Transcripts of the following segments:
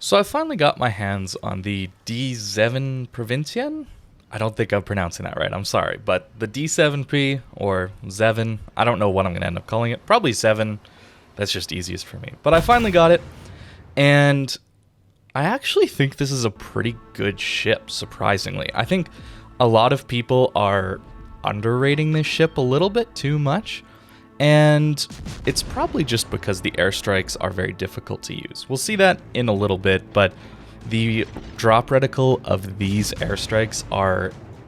So I finally got my hands on the D7 Provinciën. I don't think I'm pronouncing that right. I'm sorry, but the D7P or Zeven. I don't know what I'm going to end up calling it. Probably 7. That's just easiest for me. But I finally got it, and I actually think this is a pretty good ship, surprisingly. I think a lot of people are underrating this ship a little bit too much, and it's probably just because the airstrikes are very difficult to use. We'll see that in a little bit, but the drop reticle of these airstrikes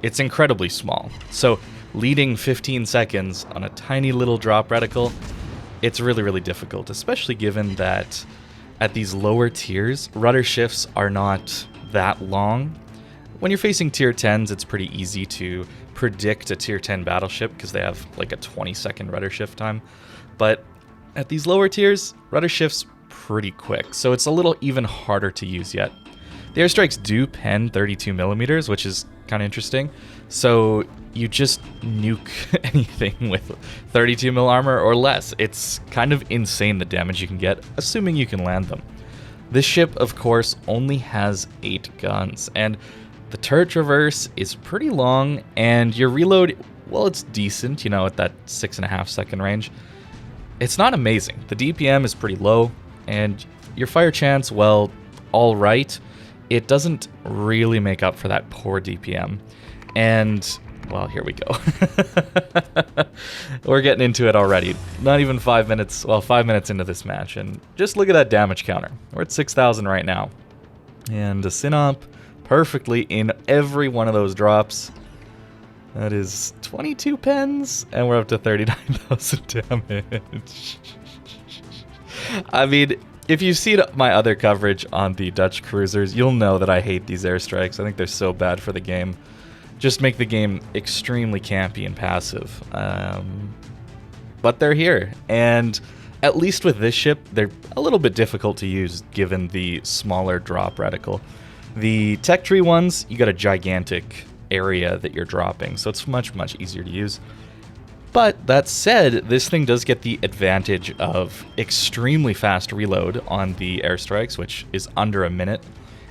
it's incredibly small. So leading 15 seconds on a tiny little drop reticle, it's really, really difficult, especially given that at these lower tiers, rudder shifts are not that long. When you're facing tier 10s, it's pretty easy to predict a tier 10 battleship because they have like a 20-second rudder shift time. But at these lower tiers, rudder shifts pretty quick, so it's a little even harder to use yet. The airstrikes do pen 32 millimeters, which is kind of interesting. So you just nuke anything with 32 mil armor or less. It's kind of insane the damage you can get, assuming you can land them. This ship, of course, only has 8 guns, and the turret traverse is pretty long, and your reload, well, it's decent, you know, at that 6.5 second range. It's not amazing. The DPM is pretty low, and your fire chance, well, all right. It doesn't really make up for that poor DPM. And, well, here we go. We're getting into it already. Not even 5 minutes, well, 5 minutes into this match, and just look at that damage counter. We're at 6,000 right now. And a Synop perfectly in every one of those drops. That is 22 pens, and we're up to 39,000 damage. I mean, if you've seen my other coverage on the Dutch cruisers, you'll know that I hate these airstrikes. I think they're so bad for the game. Just make the game extremely campy and passive. But they're here, and at least with this ship, they're a little bit difficult to use given the smaller drop reticle. The tech tree ones, you got a gigantic area that you're dropping, so it's much, much easier to use. But that said, this thing does get the advantage of extremely fast reload on the airstrikes, which is under a minute,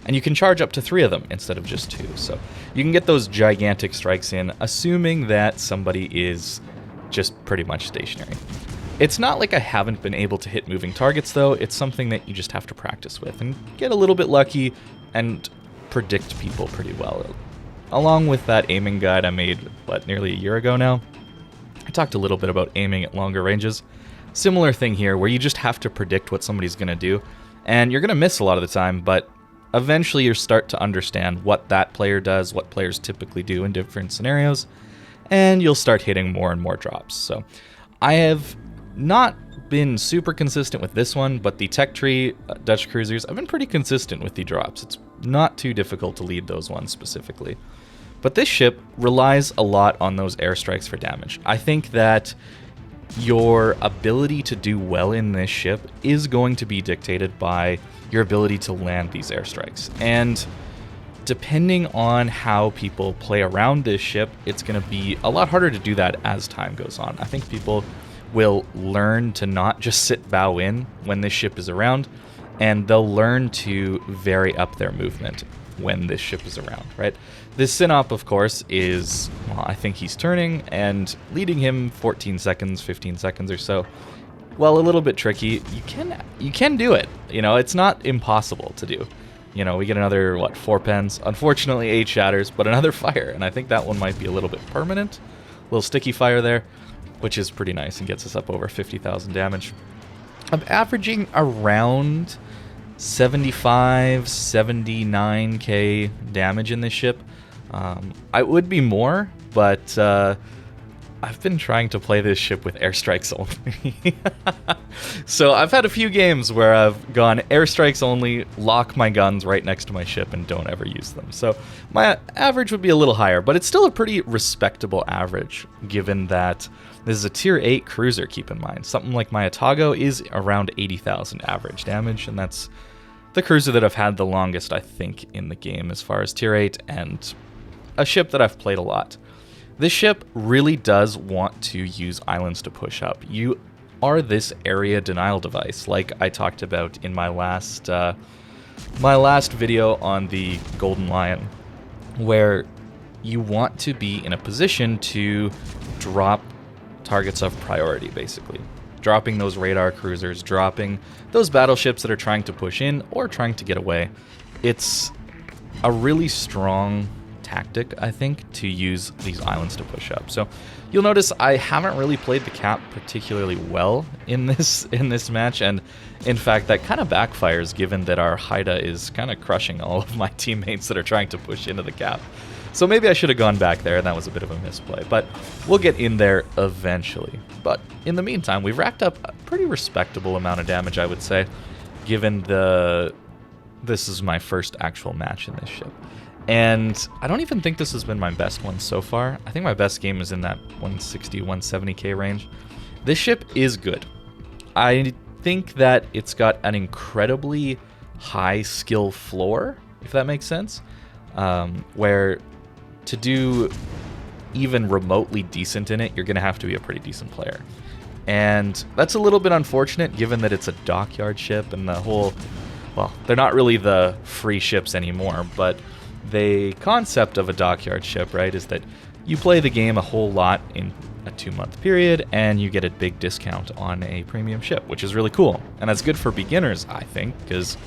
and you can charge up to 3 of them instead of just 2. So you can get those gigantic strikes in, assuming that somebody is just pretty much stationary. It's not like I haven't been able to hit moving targets, though. It's something that you just have to practice with and get a little bit lucky and predict people pretty well. Along with that aiming guide I made, nearly a year ago now, I talked a little bit about aiming at longer ranges. Similar thing here, where you just have to predict what somebody's going to do, and you're going to miss a lot of the time, but eventually you start to understand what that player does, what players typically do in different scenarios, and you'll start hitting more and more drops. So I have not been super consistent with this one, but the Tech Tree Dutch cruisers, I've been pretty consistent with the drops. It's not too difficult to lead those ones specifically. But this ship relies a lot on those airstrikes for damage. I think that your ability to do well in this ship is going to be dictated by your ability to land these airstrikes. And depending on how people play around this ship, it's going to be a lot harder to do that as time goes on. I think people will learn to not just sit bow in when this ship is around, and they'll learn to vary up their movement when this ship is around, right? This Synop, of course, is, well, I think he's turning, and leading him 14 seconds, 15 seconds or so, well, a little bit tricky. You can do it. You know, it's not impossible to do. You know, we get another, 4 pens. Unfortunately, 8 shatters, but another fire, and I think that one might be a little bit permanent. A little sticky fire there, which is pretty nice and gets us up over 50,000 damage. I'm averaging around 75, 79k damage in this ship. I would be more, but I've been trying to play this ship with airstrikes only. So I've had a few games where I've gone airstrikes only, lock my guns right next to my ship, and don't ever use them. So my average would be a little higher, but it's still a pretty respectable average, given that this is a tier 8 cruiser, keep in mind. Something like my Atago is around 80,000 average damage, and that's the cruiser that I've had the longest, I think, in the game as far as tier 8, and a ship that I've played a lot. This ship really does want to use islands to push up. You are this area denial device, like I talked about in my last my last video on the Golden Lion, where you want to be in a position to drop targets of priority, basically. Dropping those radar cruisers, dropping those battleships that are trying to push in or trying to get away. It's a really strong tactic, I think, to use these islands to push up. So you'll notice I haven't really played the cap particularly well in this match, and in fact that kind of backfires given that our Haida is kind of crushing all of my teammates that are trying to push into the cap. So maybe I should have gone back there, and that was a bit of a misplay, but we'll get in there eventually. But in the meantime, we've racked up a pretty respectable amount of damage, I would say, given this is my first actual match in this ship. And I don't even think this has been my best one so far. I think my best game is in that 160, 170k range. This ship is good. I think that it's got an incredibly high skill floor, if that makes sense, where to do even remotely decent in it, you're going to have to be a pretty decent player. And that's a little bit unfortunate given that it's a dockyard ship and the whole, well, they're not really the free ships anymore, but the concept of a dockyard ship, right, is that you play the game a whole lot in a 2-month period and you get a big discount on a premium ship, which is really cool. And that's good for beginners, I think, because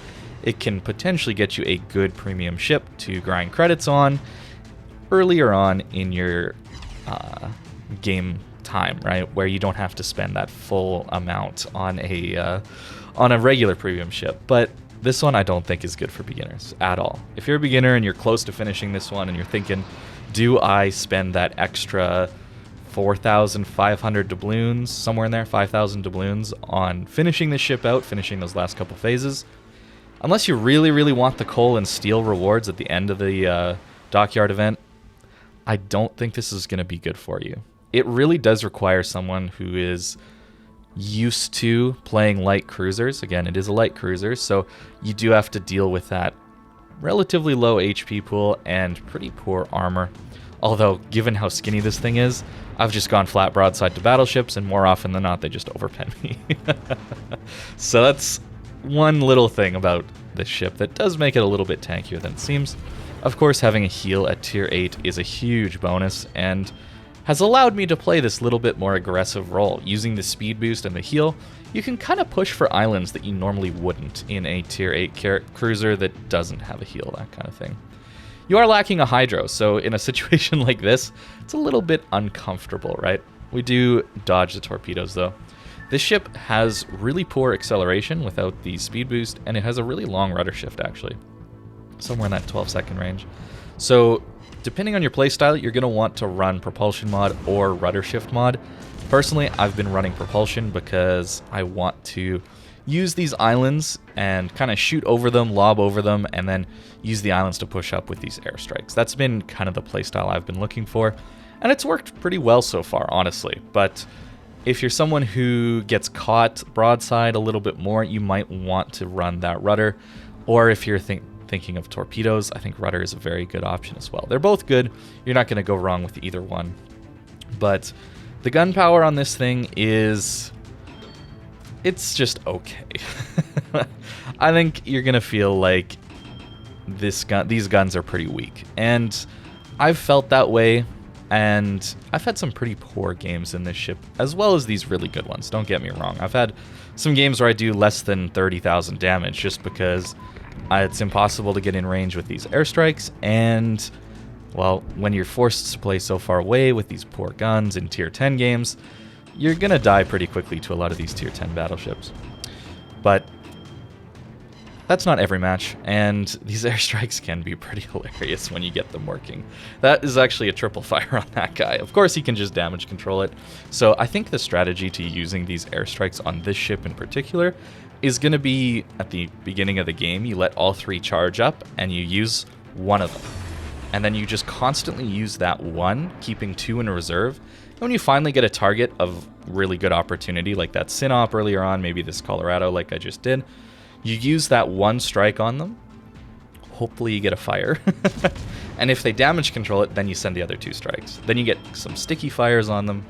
it can potentially get you a good premium ship to grind credits on earlier on in your game time, right, where you don't have to spend that full amount on a regular premium ship. But this one I don't think is good for beginners at all. If you're a beginner and you're close to finishing this one and you're thinking, do I spend that extra 4,500 doubloons, somewhere in there, 5,000 doubloons on finishing this ship out, finishing those last couple phases? Unless you really, really want the coal and steel rewards at the end of the Dockyard event, I don't think this is going to be good for you. It really does require someone who is used to playing light cruisers. Again, it is a light cruiser, so you do have to deal with that relatively low HP pool and pretty poor armor. Although, given how skinny this thing is, I've just gone flat broadside to battleships, and more often than not, they just overpen me. So that's one little thing about this ship that does make it a little bit tankier than it seems. Of course, having a heal at tier 8 is a huge bonus, and has allowed me to play this little bit more aggressive role. Using the speed boost and the heal, you can kind of push for islands that you normally wouldn't in a tier 8 cruiser that doesn't have a heal, that kind of thing. You are lacking a hydro, so in a situation like this, it's a little bit uncomfortable, right? We do dodge the torpedoes though. This ship has really poor acceleration without the speed boost, and it has a really long rudder shift actually, somewhere in that 12-second range. So depending on your playstyle, you're going to want to run propulsion mod or rudder shift mod. Personally, I've been running propulsion because I want to use these islands and kind of shoot over them, lob over them, and then use the islands to push up with these airstrikes. That's been kind of the playstyle I've been looking for, and it's worked pretty well so far, honestly. But if you're someone who gets caught broadside a little bit more, you might want to run that rudder. Or if you're thinking of torpedoes, I think rudder is a very good option as well. They're both good. You're not going to go wrong with either one. But the gunpowder on this thing is, it's just okay. I think you're going to feel like these guns are pretty weak. And I've felt that way, and I've had some pretty poor games in this ship, as well as these really good ones. Don't get me wrong. I've had some games where I do less than 30,000 damage just because it's impossible to get in range with these airstrikes, and, well, when you're forced to play so far away with these poor guns in tier 10 games, you're gonna die pretty quickly to a lot of these tier 10 battleships. But that's not every match, and these airstrikes can be pretty hilarious when you get them working. That is actually a triple fire on that guy. Of course, he can just damage control it. So I think the strategy to using these airstrikes on this ship in particular is going to be at the beginning of the game, you let all 3 charge up and you use one of them. And then you just constantly use that one, keeping 2 in reserve. And when you finally get a target of really good opportunity, like that Sinop earlier on, maybe this Colorado like I just did, you use that 1 strike on them. Hopefully you get a fire. And if they damage control it, then you send the other 2 strikes. Then you get some sticky fires on them,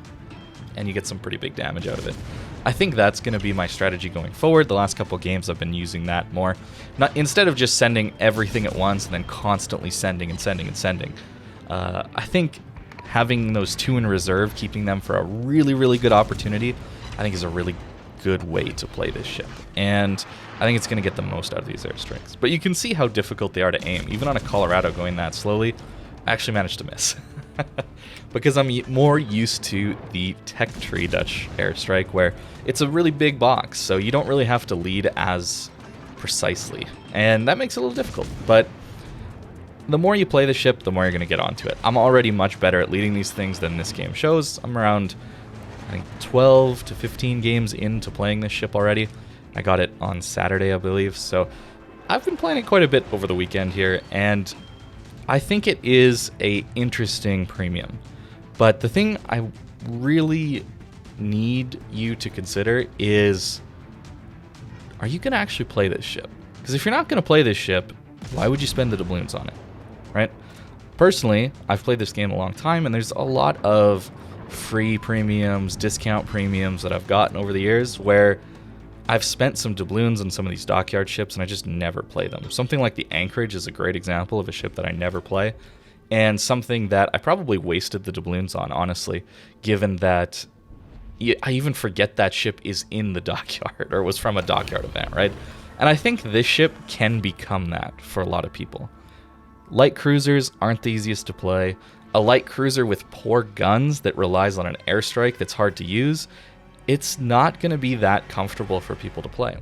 and you get some pretty big damage out of it. I think that's going to be my strategy going forward. The last couple games I've been using that more. Instead of just sending everything at once and then constantly sending and sending and sending. I think having those 2 in reserve, keeping them for a really, really good opportunity, I think is a really good way to play this ship. And I think it's going to get the most out of these airstrikes. But you can see how difficult they are to aim. Even on a Colorado going that slowly, I actually managed to miss. Because I'm more used to the Tech Tree Dutch airstrike, where it's a really big box, so you don't really have to lead as precisely. And that makes it a little difficult. But the more you play the ship, the more you're going to get onto it. I'm already much better at leading these things than this game shows. I'm around, I think, 12 to 15 games into playing this ship already. I got it on Saturday, I believe. So I've been playing it quite a bit over the weekend here, and I think it is a interesting premium. But the thing I really need you to consider is, are you going to actually play this ship? Because if you're not going to play this ship, why would you spend the doubloons on it, right? Personally, I've played this game a long time, and there's a lot of free premiums, discount premiums that I've gotten over the years where I've spent some doubloons on some of these Dockyard ships, and I just never play them. Something like the Anchorage is a great example of a ship that I never play, and something that I probably wasted the doubloons on, honestly, given that I even forget that ship is in the Dockyard, or was from a Dockyard event, right? And I think this ship can become that for a lot of people. Light cruisers aren't the easiest to play. A light cruiser with poor guns that relies on an airstrike that's hard to use, it's not going to be that comfortable for people to play.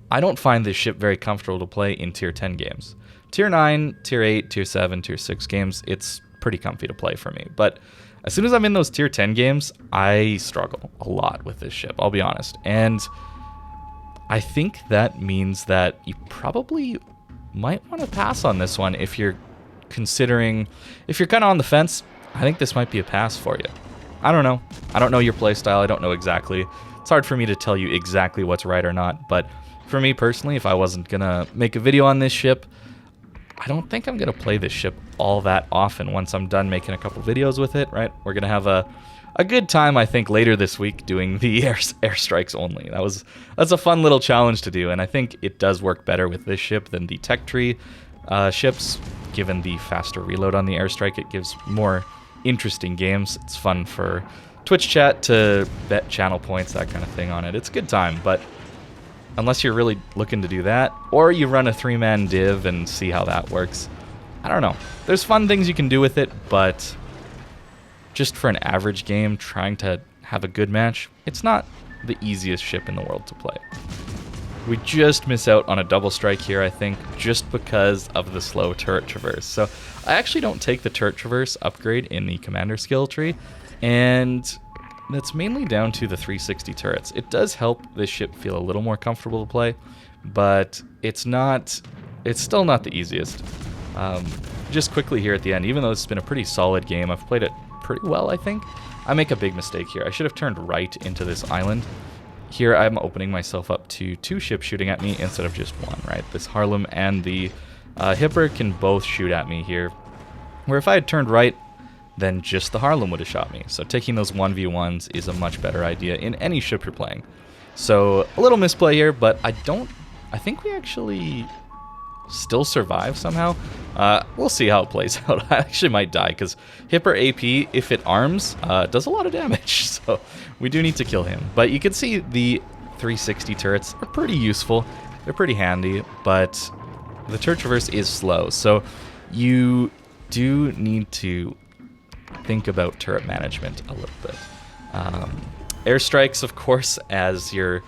I don't find this ship very comfortable to play in Tier 10 games. Tier 9, Tier 8, Tier 7, Tier 6 games, it's pretty comfy to play for me. But as soon as I'm in those Tier 10 games, I struggle a lot with this ship, I'll be honest. And I think that means that you probably might want to pass on this one if you're considering, if you're kind of on the fence. I think this might be a pass for you. I don't know. I don't know your playstyle. I don't know exactly. It's hard for me to tell you exactly what's right or not, but for me personally, if I wasn't going to make a video on this ship, I don't think I'm going to play this ship all that often once I'm done making a couple videos with it, right? We're going to have a good time, I think, later this week doing the airstrikes only. That's a fun little challenge to do, and I think it does work better with this ship than the Tech Tree ships. Given the faster reload on the airstrike, it gives more interesting games. It's fun for Twitch chat to bet channel points, that kind of thing on it. It's a good time, but unless you're really looking to do that, or you run a 3-man div and see how that works, I don't know. There's fun things you can do with it, but just for an average game, trying to have a good match, it's not the easiest ship in the world to play. We just miss out on a double strike here, I think, just because of the slow turret traverse. So I actually don't take the turret traverse upgrade in the commander skill tree, and that's mainly down to the 360 turrets. It does help this ship feel a little more comfortable to play, but it's still not the easiest. Just quickly here at the end, even though it's been a pretty solid game, I've played it pretty well, I think. I make a big mistake here. I should have turned right into this island. Here I'm opening myself up to 2 ships shooting at me instead of just 1, right? This Harlem and the Hipper can both shoot at me here, where if I had turned right, then just the Harlem would have shot me. So taking those 1v1s is a much better idea in any ship you're playing. So a little misplay here, but I think we actually still survive somehow. We'll see how it plays out. I actually might die because Hipper AP, if it arms, does a lot of damage. So we do need to kill him. But you can see the 360 turrets are pretty useful. They're pretty handy, but the turret traverse is slow. So you do need to think about turret management a little bit. Airstrikes, of course, as you're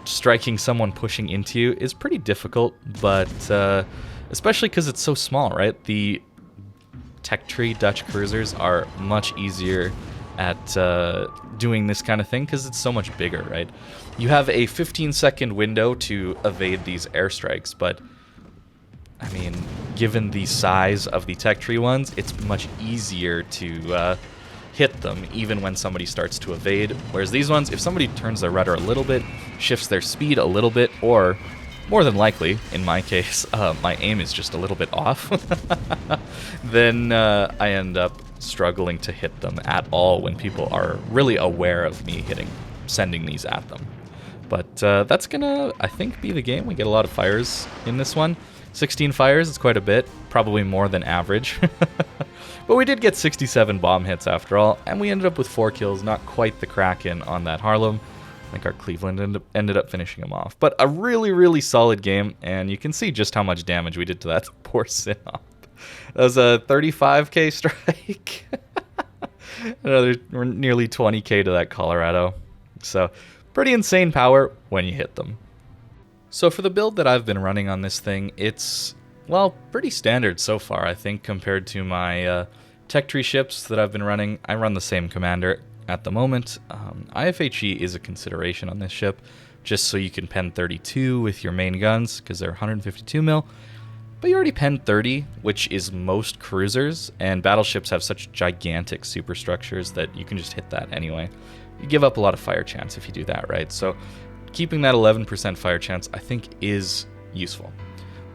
striking someone pushing into you, is pretty difficult, but especially because it's so small, right? The Tech Tree Dutch cruisers are much easier at doing this kind of thing because it's so much bigger, right? You have a 15-second window to evade these airstrikes, but I mean, given the size of the Tech Tree ones, it's much easier to hit them even when somebody starts to evade. Whereas these ones, if somebody turns their rudder a little bit, shifts their speed a little bit, or more than likely, in my case, my aim is just a little bit off, then I end up struggling to hit them at all when people are really aware of me hitting sending these at them. But that's gonna, I think, be the game. We get a lot of fires in this one. 16 fires is quite a bit, probably more than average. But we did get 67 bomb hits after all, and we ended up with 4 kills, not quite the Kraken on that Harlem. I think our Cleveland ended up finishing him off. But a really, really solid game, and you can see just how much damage we did to that poor Sinop. That was a 35k strike. Another nearly 20k to that Colorado. So, pretty insane power when you hit them. So for the build that I've been running on this thing, it's, well, pretty standard so far, I think, compared to my tech tree ships that I've been running. I run the same commander at the moment. IFHE is a consideration on this ship, just so you can pen 32 with your main guns, because they're 152 mil. But you already pen 30, which is most cruisers, and battleships have such gigantic superstructures that you can just hit that anyway. You give up a lot of fire chance if you do that, right? So keeping that 11% fire chance, I think, is useful.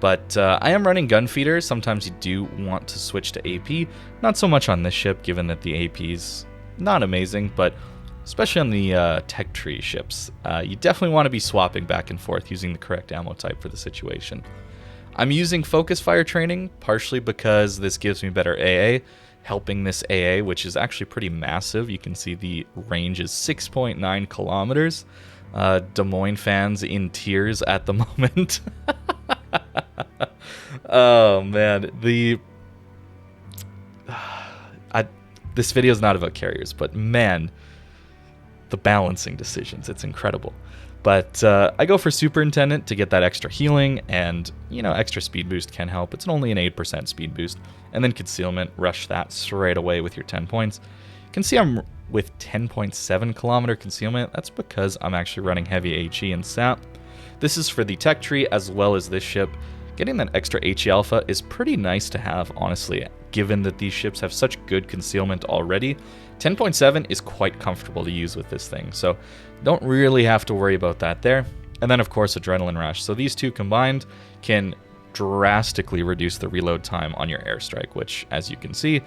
But I am running gun feeder. Sometimes you do want to switch to AP. Not so much on this ship, given that the AP's not amazing, but especially on the tech tree ships, you definitely want to be swapping back and forth using the correct ammo type for the situation. I'm using focus fire training, partially because this gives me better AA, helping this AA, which is actually pretty massive. You can see the range is 6.9 kilometers. Des Moines fans in tears at the moment. Oh man, this video is not about carriers, but man, the balancing decisions, it's incredible. But I go for Superintendent to get that extra healing, and, you know, extra speed boost can help. It's only an 8% speed boost. And then Concealment, rush that straight away with your 10 points. You can see I'm with 10.7 kilometer Concealment. That's because I'm actually running heavy HE and SAP. This is for the tech tree as well as this ship. Getting that extra HE alpha is pretty nice to have, honestly, given that these ships have such good concealment already. 10.7 is quite comfortable to use with this thing, so don't really have to worry about that there. And then, of course, Adrenaline Rush. So these two combined can drastically reduce the reload time on your Airstrike, which, as you can see,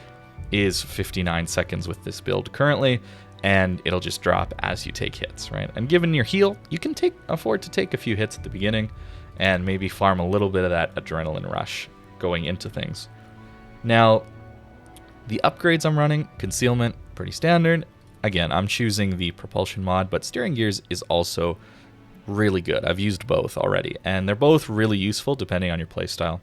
is 59 seconds with this build currently, and it'll just drop as you take hits, right? And given your heal, you can afford to take a few hits at the beginning and maybe farm a little bit of that Adrenaline Rush going into things. Now, the upgrades I'm running, Concealment, pretty standard. Again, I'm choosing the propulsion mod, but steering gears is also really good. I've used both already, and they're both really useful depending on your playstyle.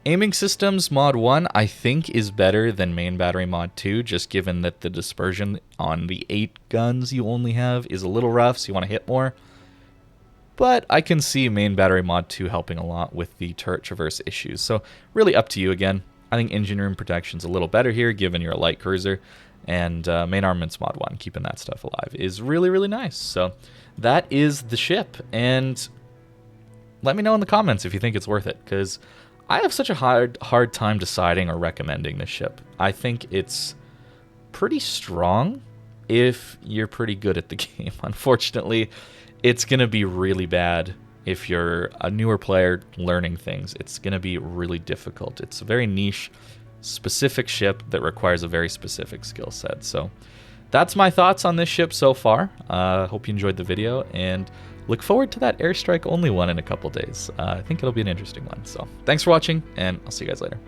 Aiming systems mod 1, I think, is better than main battery mod 2, just given that the dispersion on the 8 guns you only have is a little rough, so you want to hit more. But I can see main battery mod 2 helping a lot with the turret traverse issues, so really up to you again. I think engine room protection's a little better here, given you're a light cruiser, and main armaments mod 1, keeping that stuff alive, is really, really nice. So that is the ship, and let me know in the comments if you think it's worth it, because I have such a hard time deciding or recommending this ship. I think it's pretty strong if you're pretty good at the game. Unfortunately, it's going to be really bad if you're a newer player learning things. It's going to be really difficult. It's a very niche, specific ship that requires a very specific skill set. So that's my thoughts on this ship so far. Hope you enjoyed the video, and look forward to that Airstrike only one in a couple days. I think it'll be an interesting one. So thanks for watching, and I'll see you guys later.